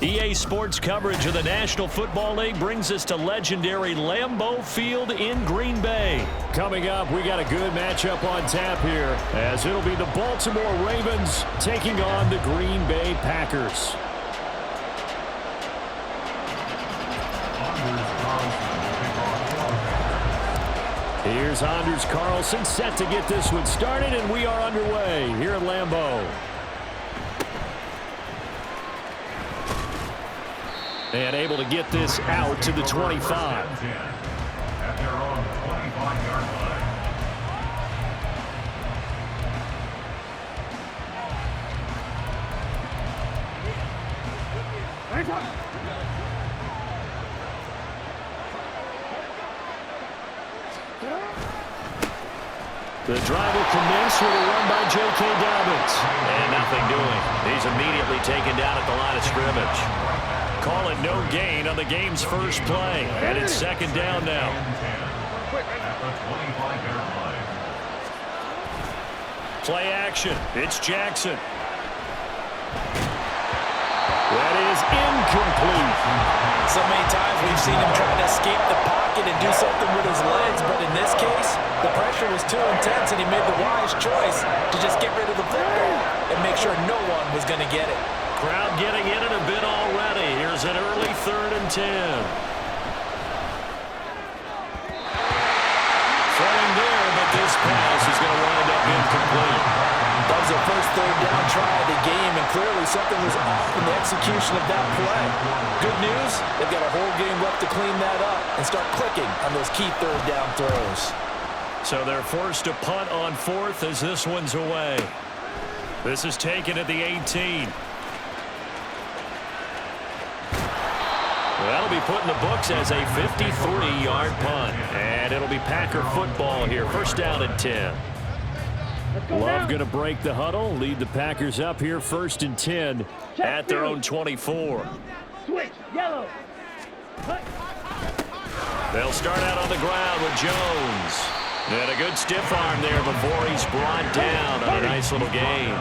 EA Sports coverage of the National Football League brings us to legendary Lambeau Field in Green Bay. Coming up, we got a good matchup on tap here, as it'll be the Baltimore Ravens taking on the Green Bay Packers. Here's Anders Carlson set to get this one started, and we are underway here at Lambeau. And able to get this out to the 25. At their own 25-yard line. The drive will commence with a run by J.K. Dobbins. And nothing doing. He's immediately taken down at the line of scrimmage. Call it no gain on the game's first play. And it's second down now. Play action. It's Jackson. That is incomplete. So many times we've seen him trying to escape the pocket and do something with his legs, but in this case, the pressure was too intense and he made the wise choice to just get rid of the football and make sure no one was going to get it. Crowd getting in it a bit already. Here's an early 3rd and 10. Throwing there, but this pass is going to wind up incomplete. That was their first 3rd down try of the game, and clearly something was off in the execution of that play. Good news, they've got a whole game left to clean that up and start clicking on those key 3rd down throws. So they're forced to punt on 4th as this one's away. This is taken at the 18. That'll be put in the books as a 53-yard punt. And it'll be Packer football here. First down and 10. Love going to break the huddle, lead the Packers up here 1st and 10 at their own 24. Switch, yellow. They'll start out on the ground with Jones. And a good stiff arm there before he's brought down on a nice little gain.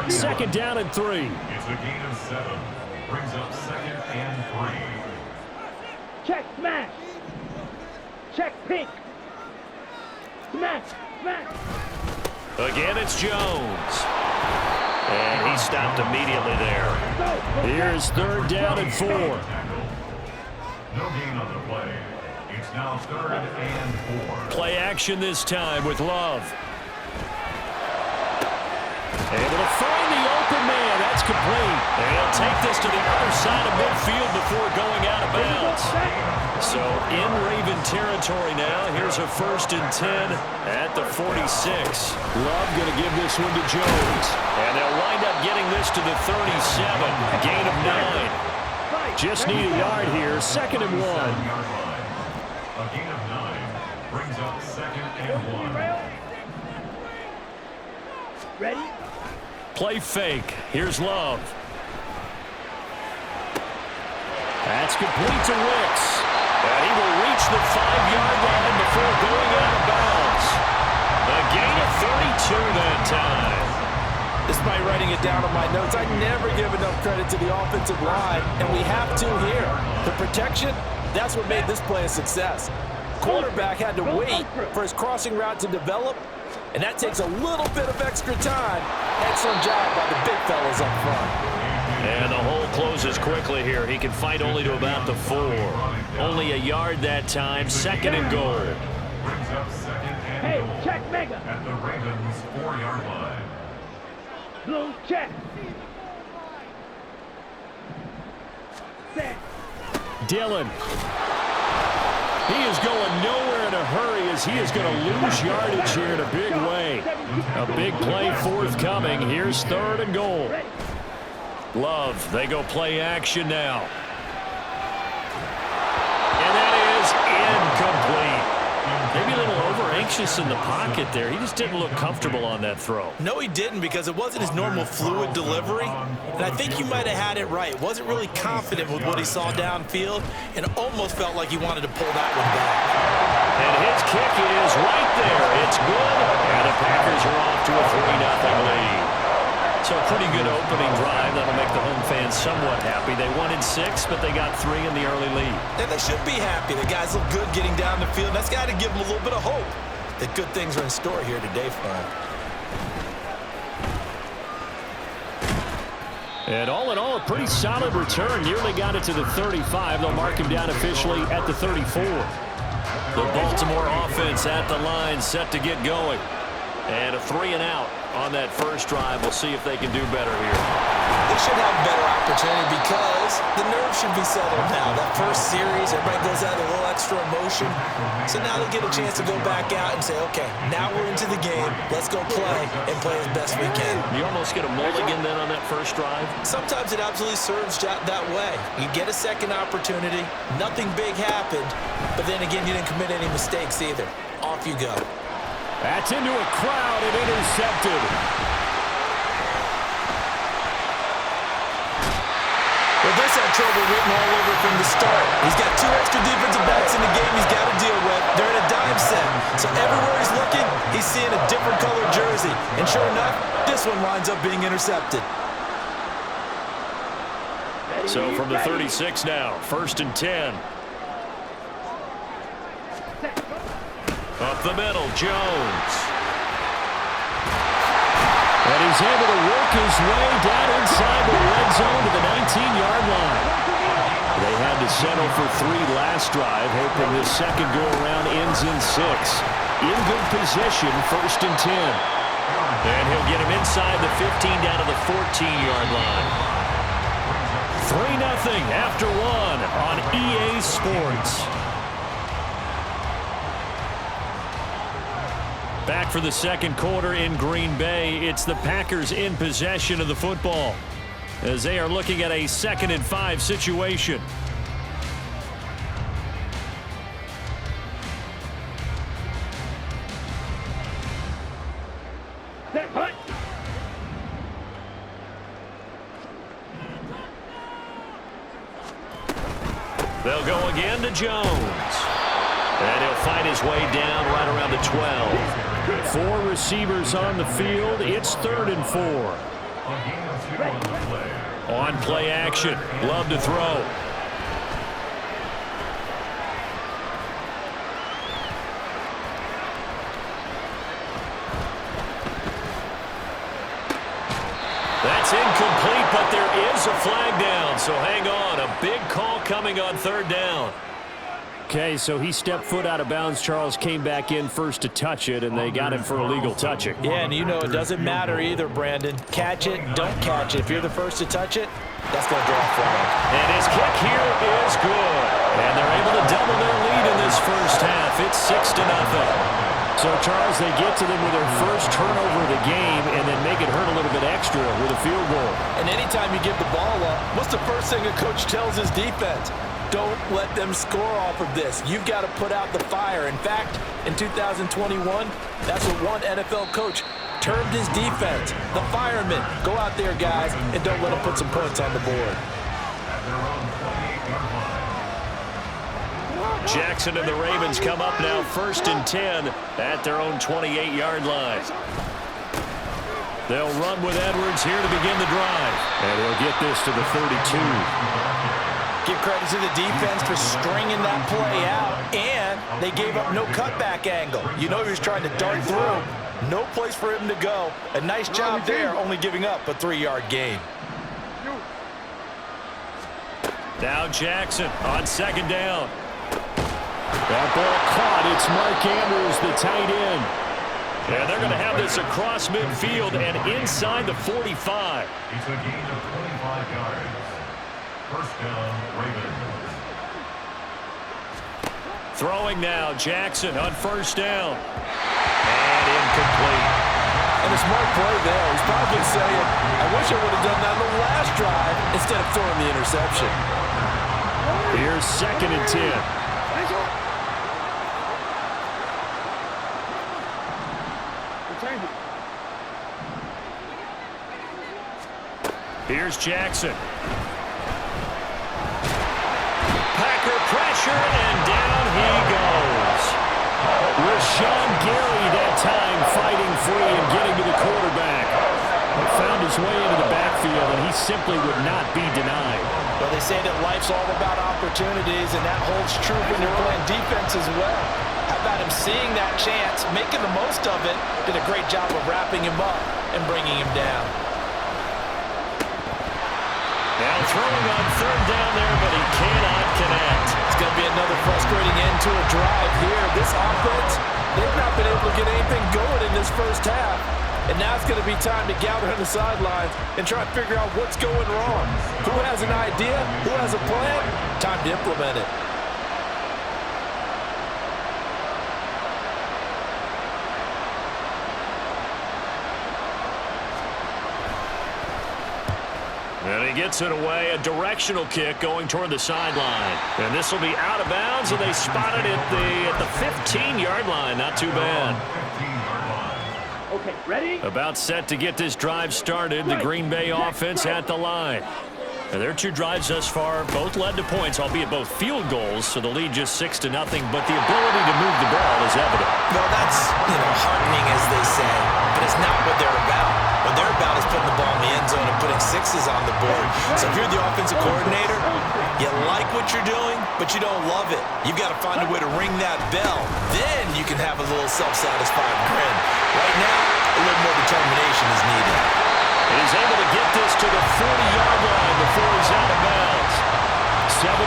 Second down and 3. It's a gain of 7. Brings up 2nd and 3. Check, smash. Check, pink. Smash, smash. Again, it's Jones. And he stopped immediately there. Here's 3rd down and 4. No gain on the play. It's now 3rd and 4. Play action this time with Love. Able to find the open man. That's complete. And he'll take this to the other side of midfield before going out of bounds. So in Raven territory now. Here's a 1st and 10 at the 46. Love going to give this one to Jones. And they'll wind up getting this to the 37. A gain of 9. Just need a yard here. 2nd and 1. A gain of 9 brings up 2nd and 1. Ready? Play fake. Here's Love. That's complete to Wicks. And he will reach the 5-yard line before going out of bounds. A gain of 32 that time. Despite writing it down on my notes, I never give enough credit to the offensive line, and we have to here. The protection, that's what made this play a success. Quarterback had to wait for his crossing route to develop, and that takes a little bit of extra time. Excellent job by the big fellas up front. And the hole closes quickly here. He can fight only to about the 4. Only a yard that time. 2nd and goal. Brings up 2nd and Hey, goal. check mega. At the Ravens 4-yard line. Blue, check. Set. Dillon. He is going nowhere in a hurry as he is going to lose yardage here in a big way. A big play forthcoming. Here's 3rd and goal. Love, they go play action now. And that is incomplete. Maybe a little over-anxious in the pocket there. He just didn't look comfortable on that throw. No, he didn't, because it wasn't his normal fluid delivery. And I think you might have had it right. Wasn't really confident with what he saw downfield and almost felt like he wanted to pull that one back. And his kick is right there. It's good. And the Packers are off to a 3-0 lead. So a pretty good opening drive. That'll make the home fans somewhat happy. They wanted 6, but they got 3 in the early lead. And they should be happy. The guys look good getting down the field. That's got to give them a little bit of hope that good things are in store here today for them. And all in all, a pretty solid return. Nearly got it to the 35. They'll mark him down officially at the 34. The Baltimore offense at the line, set to get going. And a 3-and-out on that first drive. We'll see if they can do better here. They should have a better opportunity because the nerves should be settled now. That first series, everybody goes out a little extra emotion. So now they get a chance to go back out and say, okay, now we're into the game. Let's go play and play as best we can. You almost get a mulligan then on that first drive? Sometimes it absolutely serves that way. You get a second opportunity. Nothing big happened. But then again, you didn't commit any mistakes either. Off you go. That's into a crowd and intercepted. Well, this had trouble written all over from the start. He's got 2 extra defensive backs in the game he's got to deal with. They're in a dime set. So everywhere he's looking, he's seeing a different color jersey. And sure enough, this one winds up being intercepted. So from the 36 now, 1st and 10. Up the middle, Jones. And he's able to work his way down inside the red zone to the 19-yard line. They had to settle for 3 last drive, hoping this second go-around ends in 6. In good position, 1st and 10. And he'll get him inside the 15 down to the 14-yard line. 3-0 after 1 on EA Sports. Back for the second quarter in Green Bay. It's the Packers in possession of the football as they are looking at a 2nd and 5 situation. They'll go again to Jones. And he'll find his way down right around the 12. 4 receivers on the field. It's 3rd and 4. On play action. Love to throw. That's incomplete, but there is a flag down. So hang on. A big call coming on 3rd down. Okay, so he stepped foot out of bounds. Charles came back in first to touch it, and they got him for illegal touching. Yeah, and you know it doesn't matter either, Brandon. Catch it, don't catch it. If you're the first to touch it, that's going to draw a flag. And his kick here is good. And they're able to double their lead in this first half. It's 6-0. So, Charles, they get to them with their first turnover of the game and then make it hurt a little bit extra with a field goal. And anytime you give the ball up, what's the first thing a coach tells his defense? Don't let them score off of this. You've got to put out the fire. In fact, in 2021, that's what one NFL coach termed his defense. The firemen. Go out there, guys, and don't let them put some points on the board. Jackson and the Ravens come up now 1st and 10 at their own 28-yard line. They'll run with Edwards here to begin the drive. And he'll get this to the 32. Give credit to the defense for stringing that play out, and they gave up no cutback angle. You know he was trying to dart through. No place for him to go. A nice job there, only giving up a 3-yard gain. Now Jackson on 2nd down. That ball caught. It's Mark Andrews, the tight end. And they're going to have this across midfield and inside the 45. It's a gain of 25 yards. 1st down, Ravens. Throwing now, Jackson on 1st down. And incomplete. And a smart play there. He's probably saying, I wish I would have done that on the last drive instead of throwing the interception. Here's 2nd and 10. Here's Jackson. Packer pressure, and down he goes. Rashawn Gary that time fighting free and getting to the quarterback. He found his way into the backfield, and he simply would not be denied. Well, they say that life's all about opportunities, and that holds true when you're playing defense as well. How about him seeing that chance, making the most of it, did a great job of wrapping him up and bringing him down. Now throwing on third down there, but he cannot connect. It's going to be another frustrating end to a drive here. This offense, they've not been able to get anything going in this first half. And now it's going to be time to gather on the sidelines and try to figure out what's going wrong. Who has an idea? Who has a plan? Time to implement it. And he gets it away, a directional kick going toward the sideline. And this will be out of bounds, and they spot it at the 15-yard line. Not too bad. Okay, ready? About set to get this drive started. The Green Bay offense at the line. And their two drives thus far both led to points, albeit both field goals, so the lead just 6-0, but the ability to move the ball is evident. Well, that's, heartening, as they say, but it's not what they're about. What they're about is putting the ball in the end zone and putting sixes on the board. So if you're the offensive coordinator, you like what you're doing, but you don't love it. You've got to find a way to ring that bell. Then you can have a little self-satisfied grin. Right now, a little more determination is needed. And he's able to get this to the 40-yard line before he's out of bounds. 77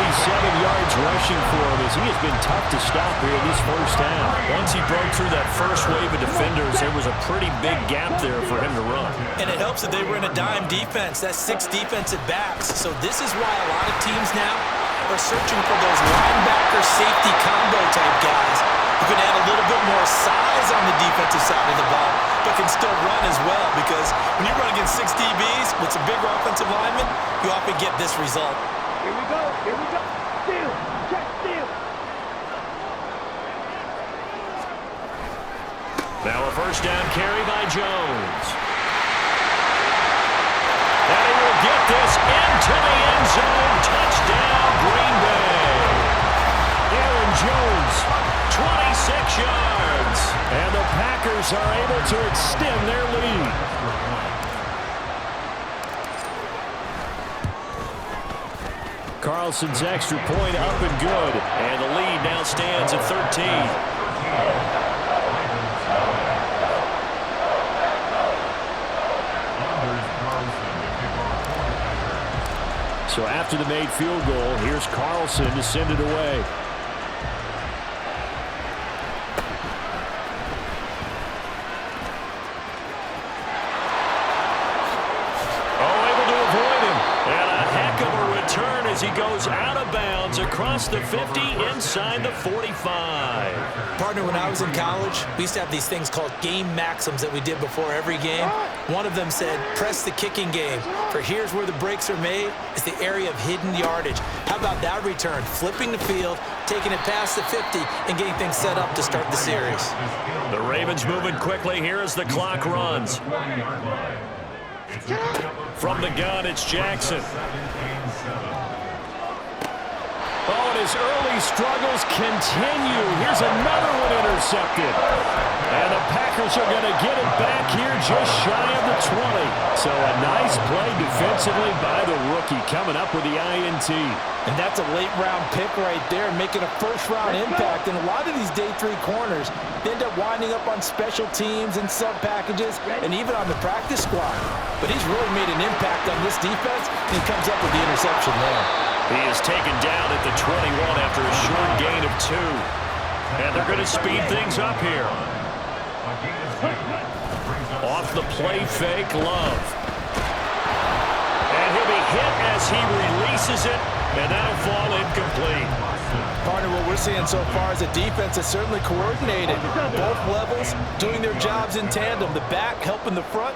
yards rushing for him as he has been tough to stop here in this first half. Once he broke through that first wave of defenders, there was a pretty big gap there for him to run. And it helps that they were in a dime defense. That's 6 defensive backs. So this is why a lot of teams now are searching for those linebacker safety combo type guys who can add a little bit more size on the defensive side of the ball, but can still run as well, because when you run against 6 DBs with some bigger offensive linemen, you often get this result. Here we go. Here we go. Steal. Check steal. Now a first down carry by Jones. And he will get this into the end zone. Touchdown, Green Bay. Aaron Jones, 26 yards. And the Packers are able to extend their lead. Carlson's extra point up and good. And the lead now stands at 13. So after the made field goal, here's Carlson to send it away. As he goes out of bounds across the 50, inside the 45. Partner, when I was in college, we used to have these things called game maxims that we did before every game. One of them said, press the kicking game, for here's where the breaks are made. It's the area of hidden yardage. How about that return? Flipping the field, taking it past the 50, and getting things set up to start the series. The Ravens moving quickly here as the clock runs. From the gun, it's Jackson. Oh, and his early struggles continue. Here's another one intercepted. And the Packers are going to get it back here just shy of the 20. So a nice play defensively by the rookie coming up with the INT. And that's a late-round pick right there, making a first-round impact. And a lot of these day 3 corners, they end up winding up on special teams and sub-packages and even on the practice squad. But he's really made an impact on this defense, and he comes up with the interception there. He is taken down at the 21 after a short gain of 2. And they're going to speed things up here. Off the play fake, Love. And he'll be hit as he releases it, and that'll fall incomplete. Partner, what we're seeing so far is a defense that's certainly coordinated. Both levels doing their jobs in tandem. The back helping the front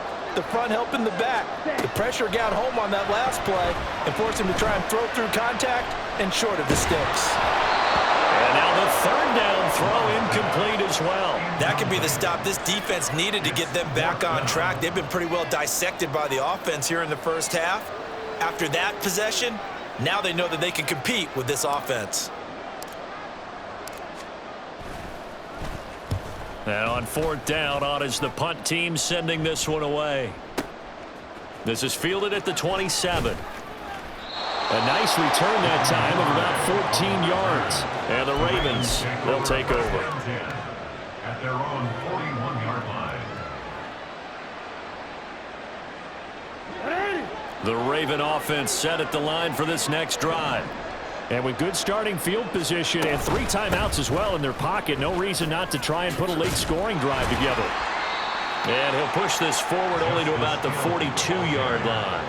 helping the back. The pressure got home on that last play and forced him to try and throw through contact and short of the sticks. And now the third down throw incomplete as well. That could be the stop this defense needed to get them back on track. They've been pretty well dissected by the offense here in the first half. After that possession, now they know that they can compete with this offense. Now on fourth down, on is the punt team sending this one away. This is fielded at the 27. A nice return that time of about 14 yards. And the Ravens, they'll take over. At their own 41-yard line. The Raven offense set at the line for this next drive. And with good starting field position and 3 timeouts as well in their pocket, no reason not to try and put a late scoring drive together. And he'll push this forward only to about the 42-yard line.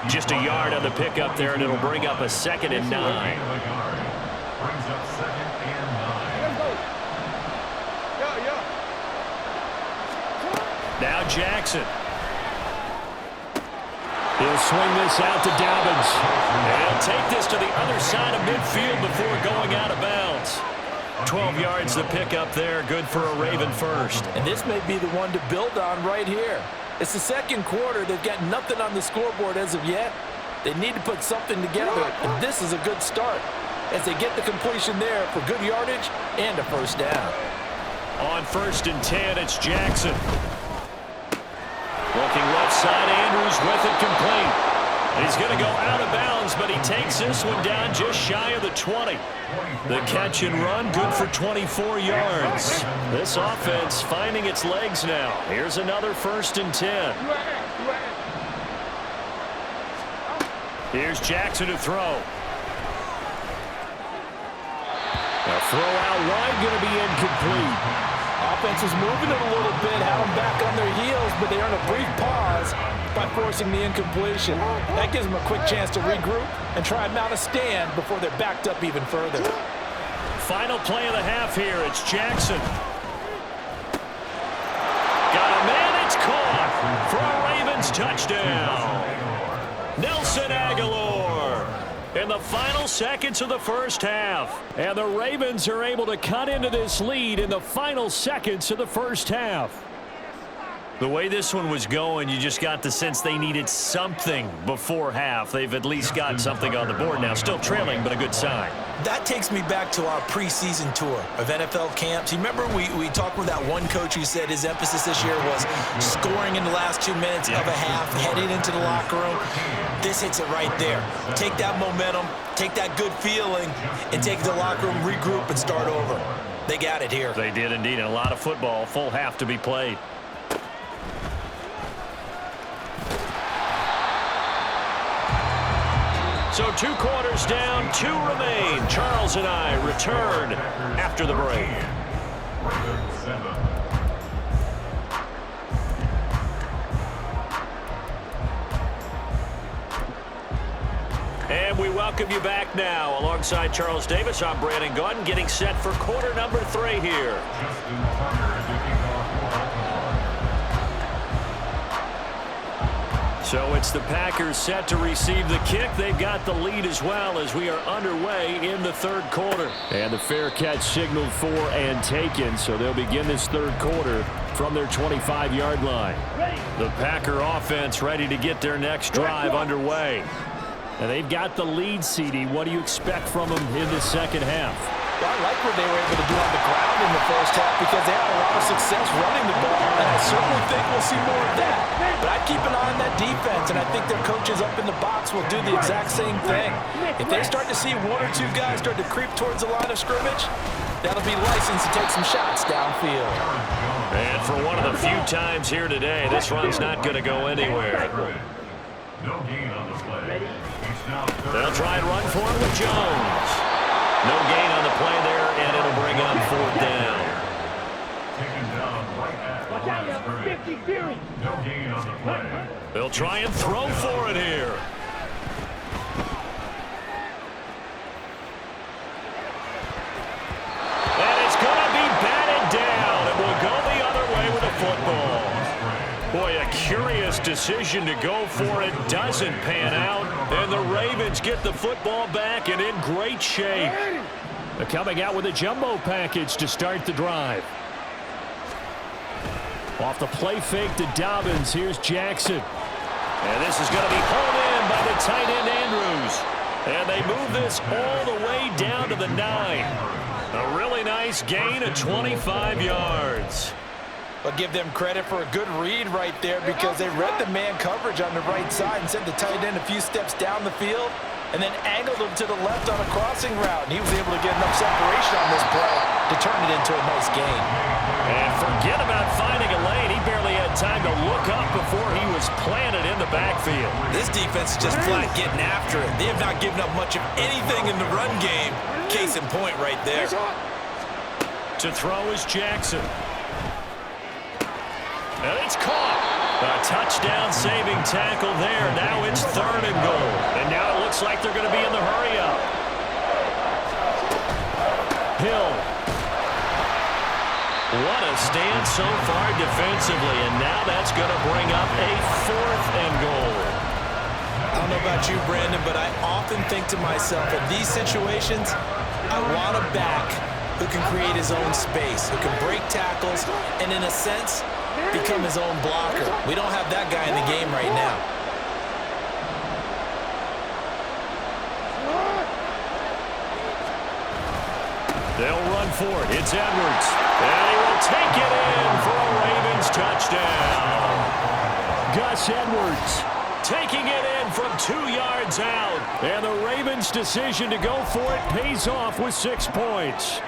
Just a yard on the pickup there, and it'll bring up a 2nd and 9. Brings up 2nd and 9. Now Jackson. He'll swing this out to Dobbins. And he'll take this to the other side of midfield before going out of bounds. 12 yards to pick up there. Good for a Raven first. And this may be the one to build on right here. It's the second quarter. They've got nothing on the scoreboard as of yet. They need to put something together, and this is a good start as they get the completion there for good yardage and a first down. On 1st and 10, it's Jackson. Looking left side, Andrews with it complete. He's going to go out of bounds, but he takes this one down just shy of the 20. The catch and run, good for 24 yards. This offense finding its legs now. Here's another 1st and 10. Here's Jackson to throw. A throw out wide, going to be incomplete. Offense is moving it a little bit, have them back on their heels, but they earn a brief pause by forcing the incompletion. That gives them a quick chance to regroup and try and mount a stand before they're backed up even further. Final play of the half here. It's Jackson. Got a man. It's caught for a Ravens touchdown. Nelson Aguilar in the final seconds of the first half. And the Ravens are able to cut into this lead in the final seconds of the first half. The way this one was going, you just got the sense they needed something before half. They've at least got something on the board now. Still trailing, but a good sign. That takes me back to our preseason tour of NFL camps. You remember we talked with that one coach who said his emphasis this year was scoring in the last 2 minutes of a half, heading into the locker room. This hits it right there. Take that momentum, take that good feeling, and take it to the locker room, regroup, and start over. They got it here. They did indeed, and a lot of football, full half to be played. So 2 quarters down, 2 remain. Charles and I return after the break. And we welcome you back now. Alongside Charles Davis, I'm Brandon Gaudin, getting set for quarter number 3 here. So it's the Packers set to receive the kick. They've got the lead as well as we are underway in the 3rd quarter. And the fair catch signaled for and taken, so they'll begin this 3rd quarter from their 25-yard line. The Packer offense ready to get their next drive underway. And they've got the lead, CD. What do you expect from them in the 2nd half? Well, I like what they were able to do on the ground in the first half because they had a lot of success running the ball, and I certainly think we'll see more of that. But I'd keep an eye on that defense, and I think their coaches up in the box will do the exact same thing. If they start to see 1 or 2 guys start to creep towards the line of scrimmage, that'll be license to take some shots downfield. And for one of the few times here today, this run's not going to go anywhere. No gain on the play. They'll try and run for it with Jones. No gain on the play there, and it'll bring up 4th down. Taken down right at the line of scrimmage. No gain on the play. They'll try and throw for it here. And it's going to be batted down, and we'll go the other way with the football. Boy, a curious decision to go for it. Doesn't pan out. And the Ravens get the football back and in great shape. They're coming out with a jumbo package to start the drive. Off the play fake to Dobbins. Here's Jackson. And this is going to be hauled in by the tight end Andrews. And they move this all the way down to the 9. A really nice gain of 25 yards. But give them credit for a good read right there because they read the man coverage on the right side and sent the tight end a few steps down the field and then angled him to the left on a crossing route. And he was able to get enough separation on this play to turn it into a nice gain. And forget about finding a lane. He barely had time to look up before he was planted in the backfield. This defense is just flat getting after it. They have not given up much of anything in the run game. Case in point right there. To throw is Jackson. And it's caught. A touchdown-saving tackle there. Now it's 3rd and goal. And now it looks like they're going to be in the hurry-up. Hill. What a stand so far defensively. And now that's going to bring up a 4th and goal. I don't know about you, Brandon, but I often think to myself, in these situations, I want a back who can create his own space, who can break tackles, and in a sense, become his own blocker. We don't have that guy in the game right now. They'll run for it. It's Edwards. And he will take it in for a Ravens touchdown. Gus Edwards taking it in from 2 yards out. And the Ravens' decision to go for it pays off with 6 points.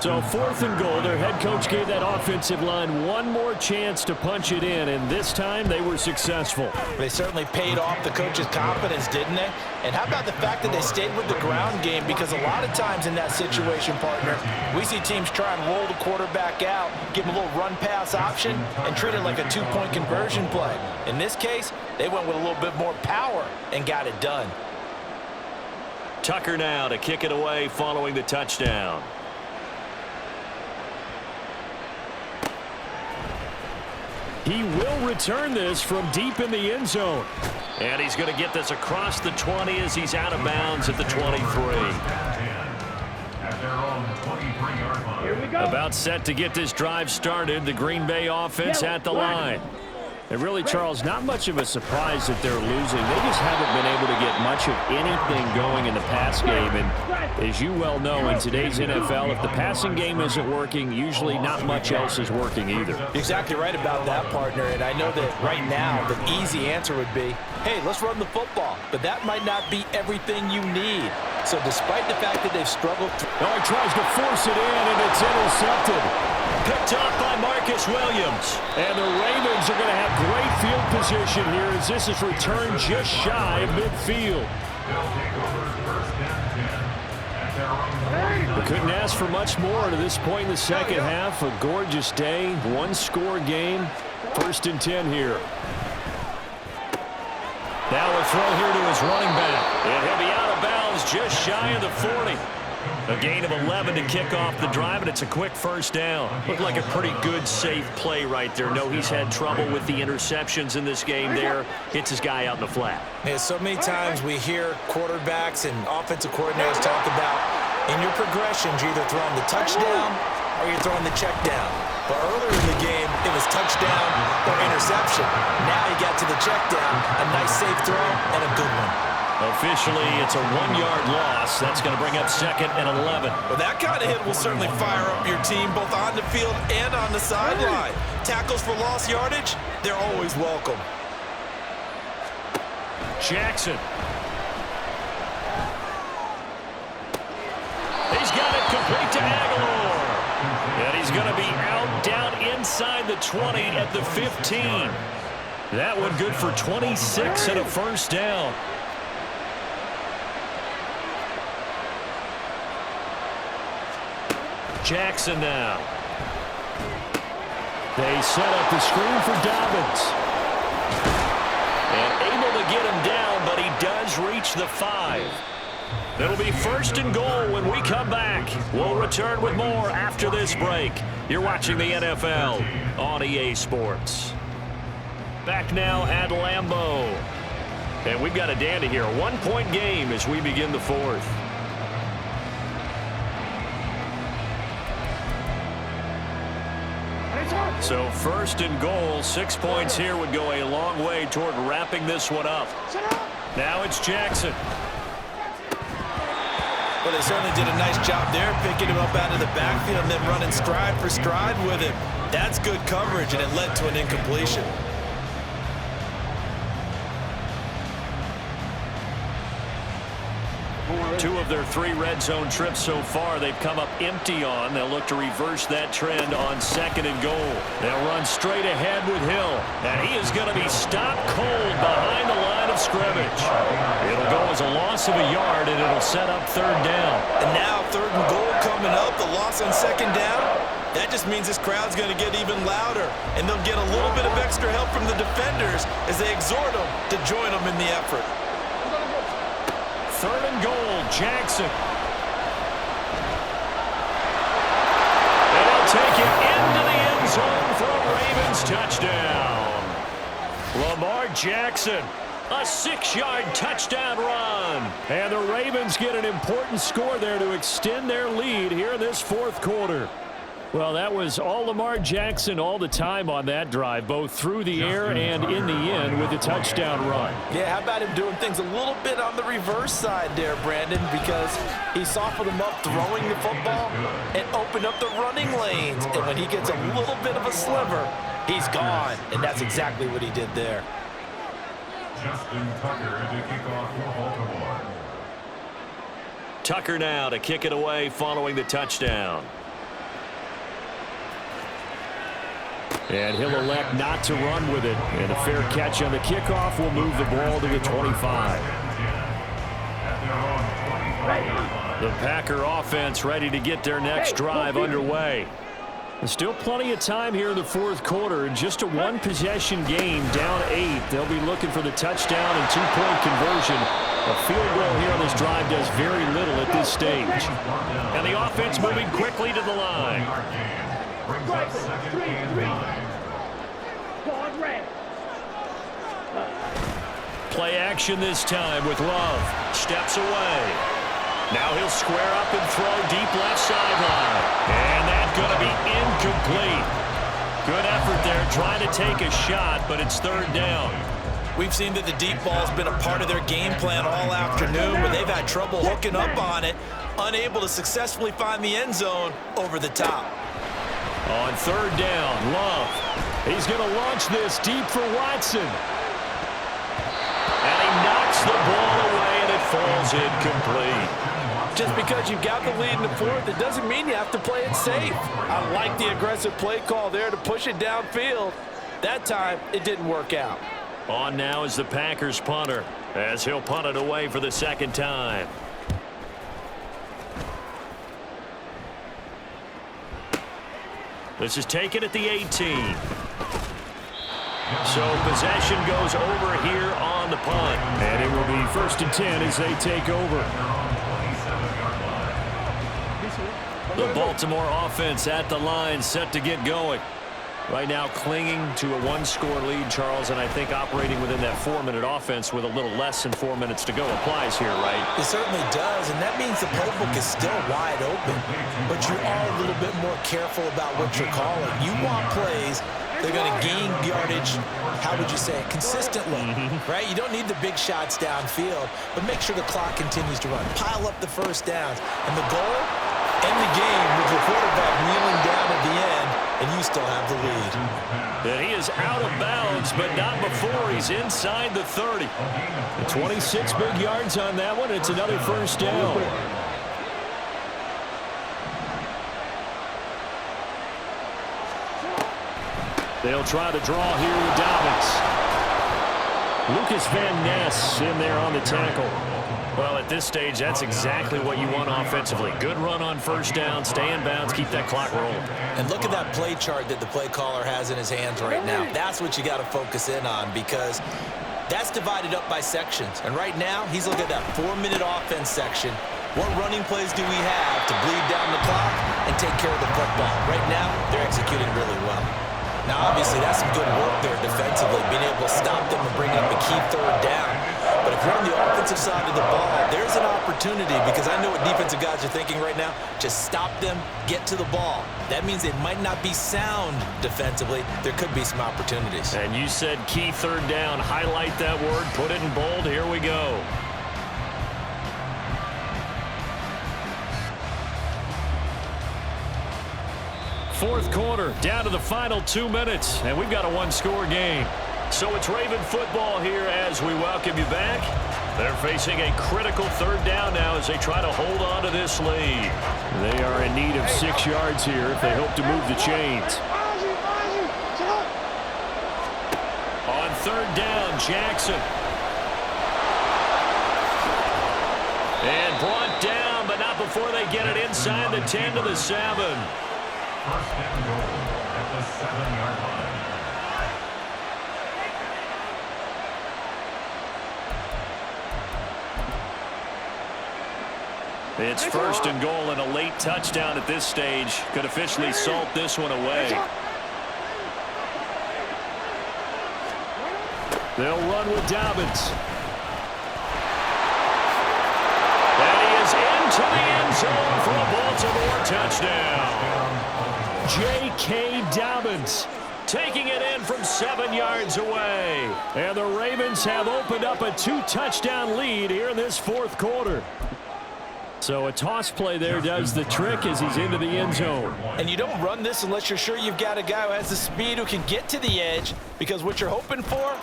So 4th and goal, their head coach gave that offensive line one more chance to punch it in, and this time they were successful. They certainly paid off the coach's confidence, didn't they? And how about the fact that they stayed with the ground game? Because a lot of times in that situation, partner, we see teams try and roll the quarterback out, give him a little run-pass option, and treat it like a 2-point conversion play. In this case, they went with a little bit more power and got it done. Tucker now to kick it away following the touchdown. He will return this from deep in the end zone. And he's going to get this across the 20 as he's out of bounds at the 23. Here we go. About set to get this drive started. The Green Bay offense at the line. And really, Charles, not much of a surprise that they're losing. They just haven't been able to get much of anything going in the pass game. And as you well know, in today's NFL, if the passing game isn't working, usually not much else is working either. You're exactly right about that, partner. And I know that right now the easy answer would be, hey, let's run the football. But that might not be everything you need. So despite the fact that they've struggled to... Oh, he tries to force it in, and it's intercepted. Picked off by Marcus Williams. And the Ravens are going to have great field position here as this is returned just shy of midfield. We couldn't ask for much more to this point in the second half. A gorgeous day, one-score game. 1st and 10 here. Now a throw here to his running back. And he'll be out of bounds just shy of the 40. A gain of 11 to kick off the drive, and it's a quick 1st down. Looked like a pretty good, safe play right there. No, he's had trouble with the interceptions in this game there. Hits his guy out in the flat. Yeah, so many times we hear quarterbacks and offensive coordinators talk about in your progressions, you're either throwing the touchdown or you're throwing the check down. But earlier in the game, it was touchdown or interception. Now he got to the check down, a nice safe throw, and a good one. Officially, it's a 1-yard loss. That's going to bring up 2nd and 11. Well, that kind of hit will certainly fire up your team both on the field and on the sideline. Tackles for lost yardage, they're always welcome. Jackson. He's got it complete to Aguilar. And he's going to be out down inside the 20 at the 15. That one good for 26 and a 1st down. Jackson now. They set up the screen for Dobbins. And able to get him down, but he does reach the 5. It'll be 1st and goal when we come back. We'll return with more after this break. You're watching the NFL on EA Sports. Back now at Lambeau. And we've got a dandy here. A 1-point game as we begin the 4th. So 1st and goal, 6 points here would go a long way toward wrapping this one up. Now it's Jackson. Well, they certainly did a nice job there, picking him up out of the backfield and then running stride for stride with him. That's good coverage, and it led to an incompletion. Two of their 3 red zone trips so far they've come up empty on. They'll look to reverse that trend on 2nd and goal. They'll run straight ahead with Hill. And he is going to be stopped cold behind the line of scrimmage. It'll go as a loss of a yard, and it'll set up 3rd down. And now 3rd and goal coming up. The loss on 2nd down. That just means this crowd's going to get even louder. And they'll get a little bit of extra help from the defenders as they exhort them to join them in the effort. 3rd and goal, Jackson. They'll take it into the end zone for a Ravens touchdown. Lamar Jackson, a 6-yard touchdown run. And the Ravens get an important score there to extend their lead here in this 4th quarter. Well, that was all Lamar Jackson all the time on that drive, both through the air and in the end with the touchdown run. Yeah, how about him doing things a little bit on the reverse side there, Brandon, because he softened them up throwing the football and opened up the running lanes. And when he gets a little bit of a sliver, he's gone. And that's exactly what he did there. Justin Tucker to kick off for Baltimore. Tucker now to kick it away following the touchdown. And he'll elect not to run with it. And a fair catch on the kickoff will move the ball to the 25. The Packer offense ready to get their next drive underway. There's still plenty of time here in the 4th quarter. Just a 1-possession game, down 8. They'll be looking for the touchdown and 2-point conversion. A field goal here on this drive does very little at this stage. And the offense moving quickly to the line. Brings up 2nd and 9. Play action this time with Love. Steps away. Now he'll square up and throw deep left sideline. And that's going to be incomplete. Good effort there trying to take a shot, but it's 3rd down. We've seen that the deep ball's been a part of their game plan all afternoon, but they've had trouble hooking up on it, unable to successfully find the end zone over the top. On 3rd down, Love. He's going to launch this deep for Watson. And he knocks the ball away, and it falls incomplete. Just because you've got the lead in the 4th, it doesn't mean you have to play it safe. I like the aggressive play call there to push it downfield. That time, it didn't work out. On now is the Packers punter, as he'll punt it away for the 2nd time. This is taken at the 18. So possession goes over here on the punt. And it will be 1st and 10 as they take over. The Baltimore offense at the line, set to get going. Right now clinging to a 1-score lead, Charles, and I think operating within that 4-minute offense with a little less than 4 minutes to go applies here, right? It certainly does, and that means the playbook is still wide open, but you are a little bit more careful about what you're calling. You want plays they're going to gain yardage, how would you say it, consistently, right? You don't need the big shots downfield, but make sure the clock continues to run. Pile up the 1st downs, and the goal, end the game with your quarterback kneeling down at the end, and you still have the lead. And he is out of bounds, but not before he's inside the 30. 26 big yards on that one. It's another 1st down. They'll try to draw here with Dobbins. Lucas Van Ness in there on the tackle. Well, at this stage, that's exactly what you want offensively. Good run on 1st down, stay in bounds, keep that clock rolling. And look at that play chart that the play caller has in his hands right now. That's what you got to focus in on, because that's divided up by sections. And right now, he's looking at that 4-minute offense section. What running plays do we have to bleed down the clock and take care of the football? Right now, they're executing really well. Now, obviously, that's some good work there defensively, being able to stop them and bring up a key 3rd down. But if you're on the offensive side of the ball, there's an opportunity, because I know what defensive guys are thinking right now. Just stop them, get to the ball. That means they might not be sound defensively. There could be some opportunities. And you said key 3rd down. Highlight that word, put it in bold. Here we go. Fourth quarter, down to the final 2 minutes, and we've got a one-score game. So it's Raven football here as we welcome you back. They're facing a critical third down now as they try to hold on to this lead. They are in need of 6 yards here if they hope to move the chains. On third down, Jackson. And brought down, but not before they get it inside the 10 to the 7. First and goal at the 7-yard line. It's first and goal, and a late touchdown at this stage could officially salt this one away. They'll run with Dobbins. And he is into the end zone for a Baltimore touchdown. J.K. Dobbins taking it in from 7 yards away. And the Ravens have opened up a 2-touchdown lead here in this fourth quarter. So a toss play there does the trick as he's into the end zone. And you don't run this unless you're sure you've got a guy who has the speed who can get to the edge, because what you're hoping for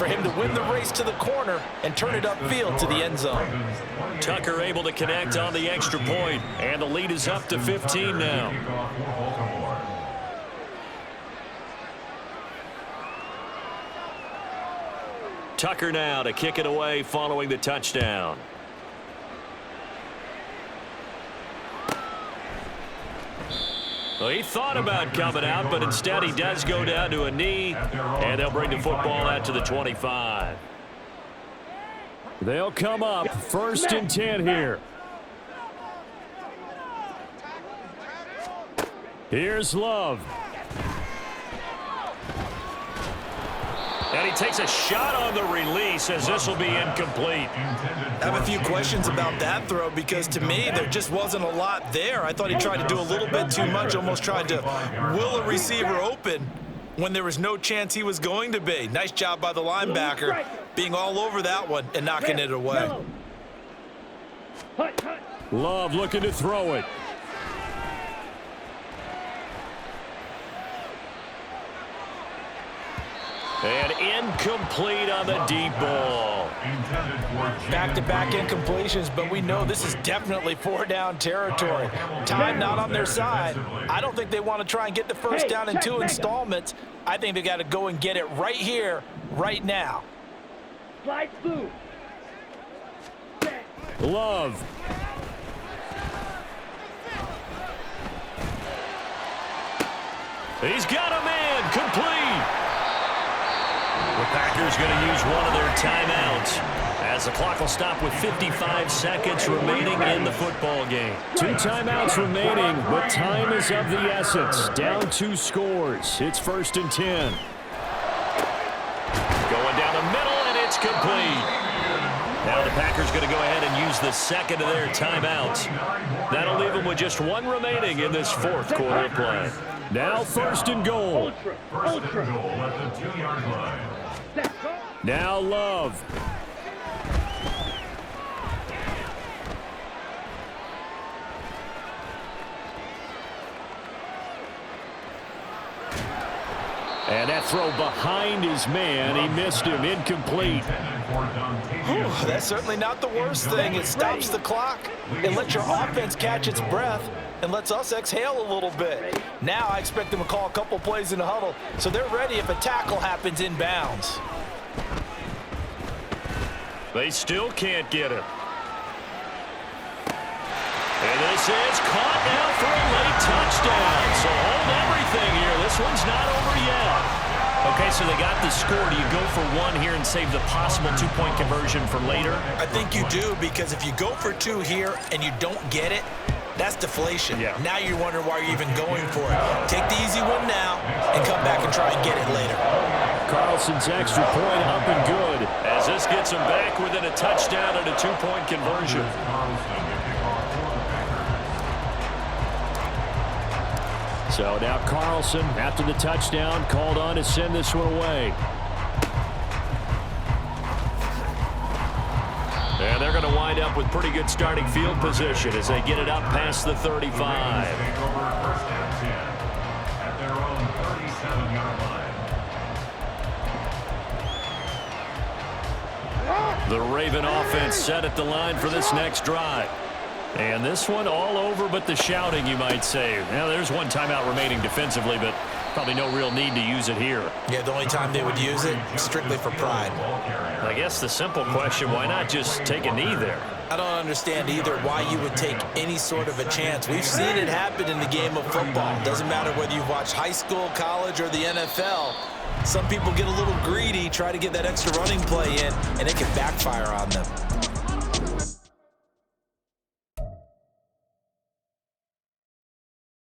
him to win the race to the corner and turn it upfield to the end zone. Tucker able to connect on the extra point, and the lead is up to 15 now. Tucker now to kick it away following the touchdown. Well, he thought about coming out, but instead he does go down to a knee, and they'll bring the football out to the 25. They'll come up first and 10 here. Here's Love. And he takes a shot on the release as this will be incomplete. I have a few questions about that throw because to me there just wasn't a lot there. I thought he tried to do a little bit too much, almost tried to will a receiver open when there was no chance he was going to be. Nice job by the linebacker being all over that one and knocking it away. Love looking to throw it. And incomplete on the deep ball. Back-to-back incompletions, but we know this is definitely 4-down territory. Time not on their side. I don't think they want to try and get the first down in 2 installments. I think they got to go and get it right here, right now. Slide through. Love. He's got a man, complete. The Packers going to use one of their timeouts as the clock will stop with 55 seconds remaining in the football game. 2 timeouts remaining, but time is of the essence. Down 2 scores. It's first and 10. Going down the middle, and it's complete. Now the Packers going to go ahead and use the second of their timeouts. That'll leave them with just 1 remaining in this fourth quarter of play. Now first and goal. First and goal at the 2-yard line. Now Love. And that throw behind his man. He missed him. Incomplete. Whew, that's certainly not the worst thing. It stops the clock. It lets your offense catch its breath and lets us exhale a little bit. Now I expect them to call a couple plays in the huddle so they're ready if a tackle happens inbounds. They still can't get it. And this is caught now for a late touchdown. So hold everything here. This one's not over yet. Okay, so they got the score. Do you go for 1 here and save the possible 2-point conversion for later? I think you do, because if you go for 2 here and you don't get it, that's deflation. Yeah. Now you wonder why you're even going for it. Take the easy one now and come back and try and get it later. Carlson's extra point up and good as this gets him back within a touchdown and a 2-point conversion. So now Carlson, after the touchdown, called on to send this one away. And they're going to wind up with pretty good starting field position as they get it up past the 35. The Raven offense set at the line for this next drive. And this one all over but the shouting, you might say. Now, there's one timeout remaining defensively, but probably no real need to use it here. Yeah, the only time they would use it, strictly for pride. I guess the simple question, why not just take a knee there? I don't understand either why you would take any sort of a chance. We've seen it happen in the game of football. Doesn't matter whether you've watched high school, college, or the NFL. Some people get a little greedy, try to get that extra running play in, and it can backfire on them.